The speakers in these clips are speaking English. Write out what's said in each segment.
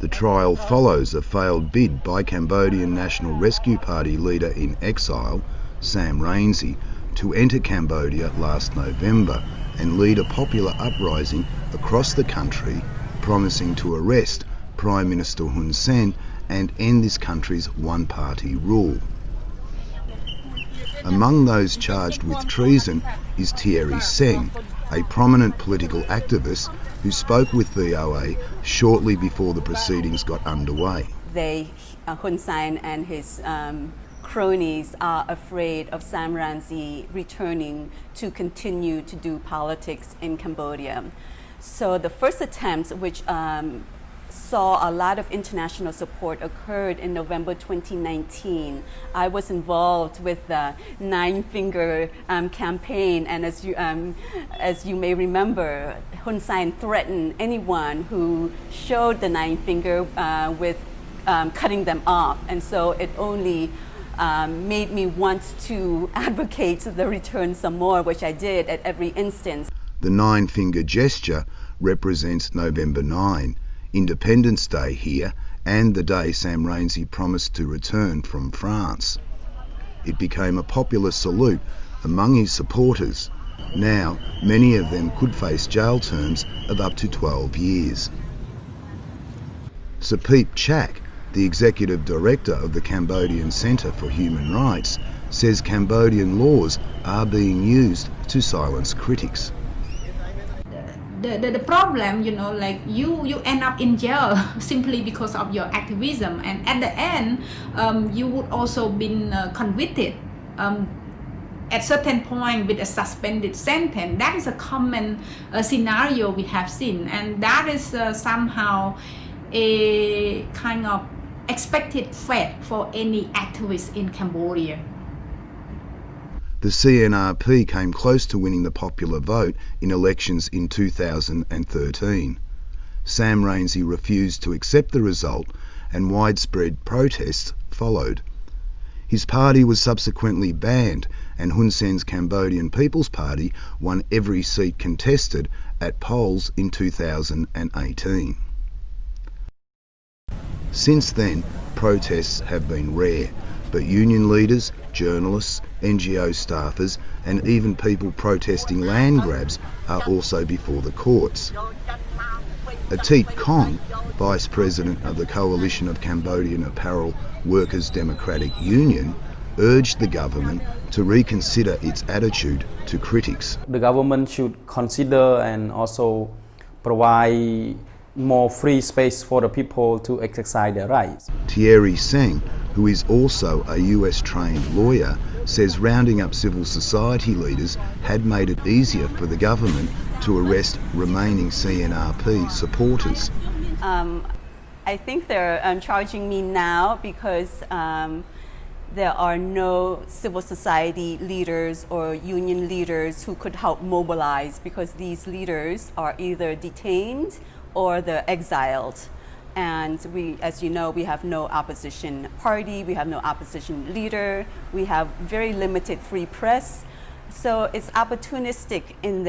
The trial follows a failed bid by Cambodian National Rescue Party leader in exile, Sam Rainsy, to enter Cambodia last November and lead a popular uprising across the country, promising to arrest Prime Minister Hun Sen and end this country's one-party rule. Among those charged with treason is Treason, a prominent political activist who spoke with VOA shortly before the proceedings got underway. Hun Sen and his cronies are afraid of Sam Rainsy returning to continue to do politics in Cambodia. So the first attempt, which saw a lot of international support, occurred in November 2019. I was involved with the Nine Finger campaign, and as you may remember, Hun Sen threatened anyone who showed the Nine Finger with cutting them off, and so it only made me want to advocate the return some more, which I did at every instance. The Nine Finger gesture represents November 9, Independence Day here, and the day Sam Rainsy promised to return from France. It became a popular salute among his supporters. Now, many of them could face jail terms of up to 12 years. Sapeep Chak, the executive director of the Cambodian Centre for Human Rights, says Cambodian laws are being used to silence critics. The problem, like you end up in jail simply because of your activism, and at the end, you would also been convicted at certain point with a suspended sentence. That is a common scenario we have seen, and that is somehow a kind of expected fate for any activist in Cambodia. The CNRP came close to winning the popular vote in elections in 2013. Sam Rainsy refused to accept the result, and widespread protests followed. His party was subsequently banned, and Hun Sen's Cambodian People's Party won every seat contested at polls in 2018. Since then, protests have been rare, but union leaders, journalists, NGO staffers, and even people protesting land grabs are also before the courts. Atit Kong, Vice President of the Coalition of Cambodian Apparel Workers Democratic Union, urged the government to reconsider its attitude to critics. The government should consider and also provide more free space for the people to exercise their rights. Treason, who is also a US-trained lawyer, says rounding up civil society leaders had made it easier for the government to arrest remaining CNRP supporters. I think they're charging me now because there are no civil society leaders or union leaders who could help mobilize, because these leaders are either detained or they're exiled. And we, as you know, we have no opposition party, we have no opposition leader, we have very limited free press. So it's opportunistic in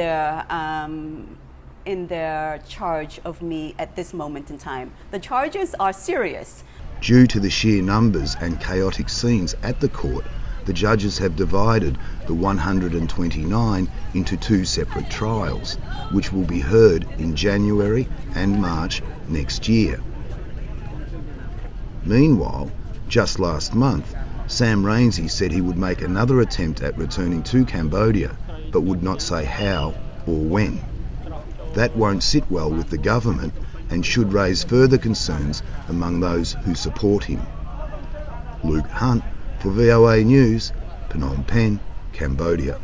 their charge of me at this moment in time. The charges are serious. Due to the sheer numbers and chaotic scenes at the court, the judges have divided the 129 into two separate trials, which will be heard in January and March next year. Meanwhile, just last month, Sam Rainsy said he would make another attempt at returning to Cambodia, but would not say how or when. That won't sit well with the government and should raise further concerns among those who support him. Luke Hunt for VOA News, Phnom Penh, Cambodia.